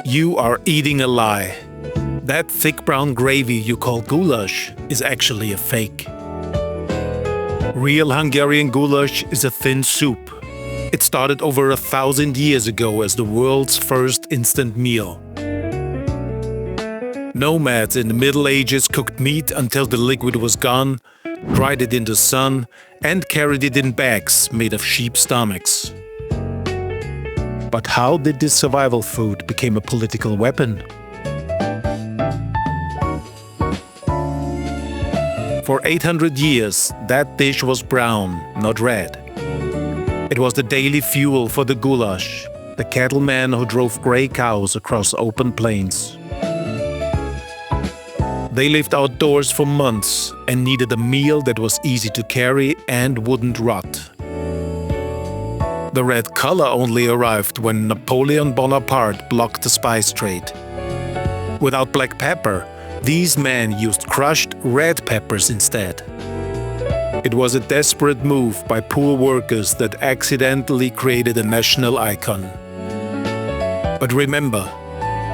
You are eating a lie. That thick brown gravy you call goulash is actually a fake. Real Hungarian goulash is a thin soup. It started over 1,000 years ago as the world's first instant meal. Nomads in the Middle Ages cooked meat until the liquid was gone, dried it in the sun, and carried it in bags made of sheep stomachs. But how did this survival food become a political weapon? For 800 years, that dish was brown, not red. It was the daily fuel for the goulash, the cattleman who drove grey cows across open plains. They lived outdoors for months and needed a meal that was easy to carry and wouldn't rot. The red color only arrived when Napoleon Bonaparte blocked the spice trade. Without black pepper, these men used crushed red peppers instead. It was a desperate move by poor workers that accidentally created a national icon. But remember,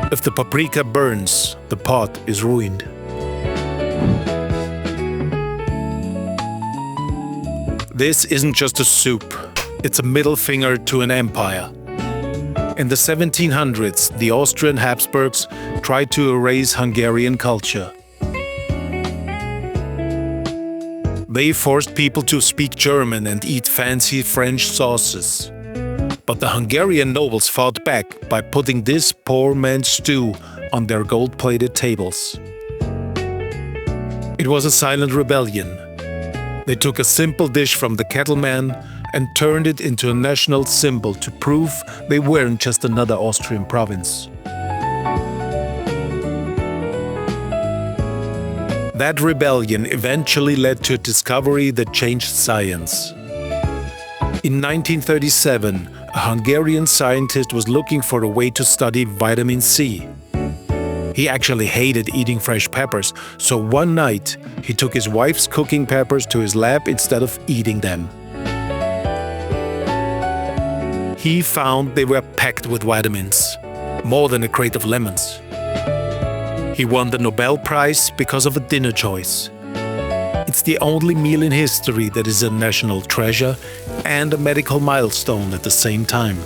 if the paprika burns, the pot is ruined. This isn't just a soup, it's a middle finger to an empire. In the 1700s, the Austrian Habsburgs tried to erase Hungarian culture. They forced people to speak German and eat fancy French sauces. But the Hungarian nobles fought back by putting this poor man's stew on their gold-plated tables. It was a silent rebellion. They took a simple dish from the cattleman and turned it into a national symbol to prove they weren't just another Austrian province. That rebellion eventually led to a discovery that changed science. In 1937, a Hungarian scientist was looking for a way to study vitamin C. He actually hated eating fresh peppers, so one night he took his wife's cooking peppers to his lab instead of eating them. He found they were packed with vitamins, more than a crate of lemons. He won the Nobel Prize because of a dinner choice. It's the only meal in history that is a national treasure and a medical milestone at the same time.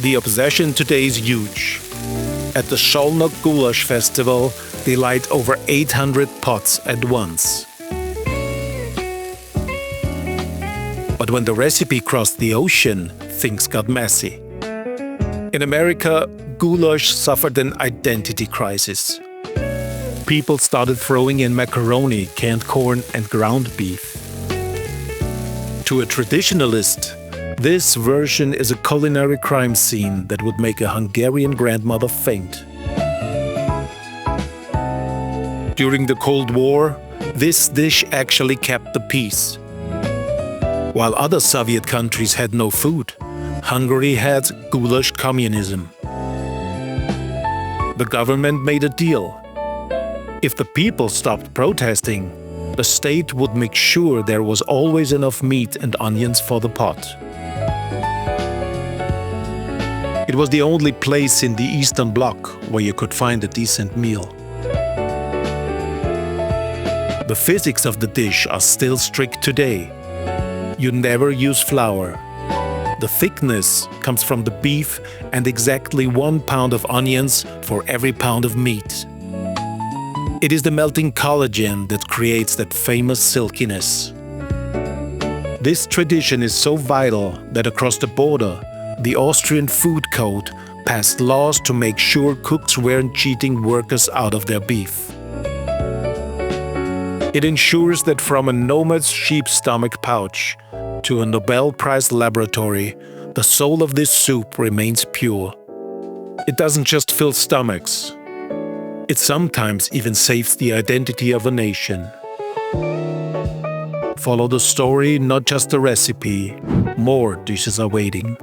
The obsession today is huge. At the Szolnok Goulash Festival, they light over 800 pots at once. But when the recipe crossed the ocean, things got messy. In America, goulash suffered an identity crisis. People started throwing in macaroni, canned corn, and ground beef. To a traditionalist, this version is a culinary crime scene that would make a Hungarian grandmother faint. During the Cold War, this dish actually kept the peace. While other Soviet countries had no food, Hungary had Goulash Communism. The government made a deal. If the people stopped protesting, the state would make sure there was always enough meat and onions for the pot. It was the only place in the Eastern Bloc where you could find a decent meal. The physics of the dish are still strict today. You never use flour. The thickness comes from the beef and exactly 1 pound of onions for every pound of meat. It is the melting collagen that creates that famous silkiness. This tradition is so vital that across the border, the Austrian Food Code passed laws to make sure cooks weren't cheating workers out of their beef. It ensures that from a nomad's sheep stomach pouch to a Nobel Prize laboratory, the soul of this soup remains pure. It doesn't just fill stomachs. It sometimes even saves the identity of a nation. Follow the story, not just the recipe. More dishes are waiting.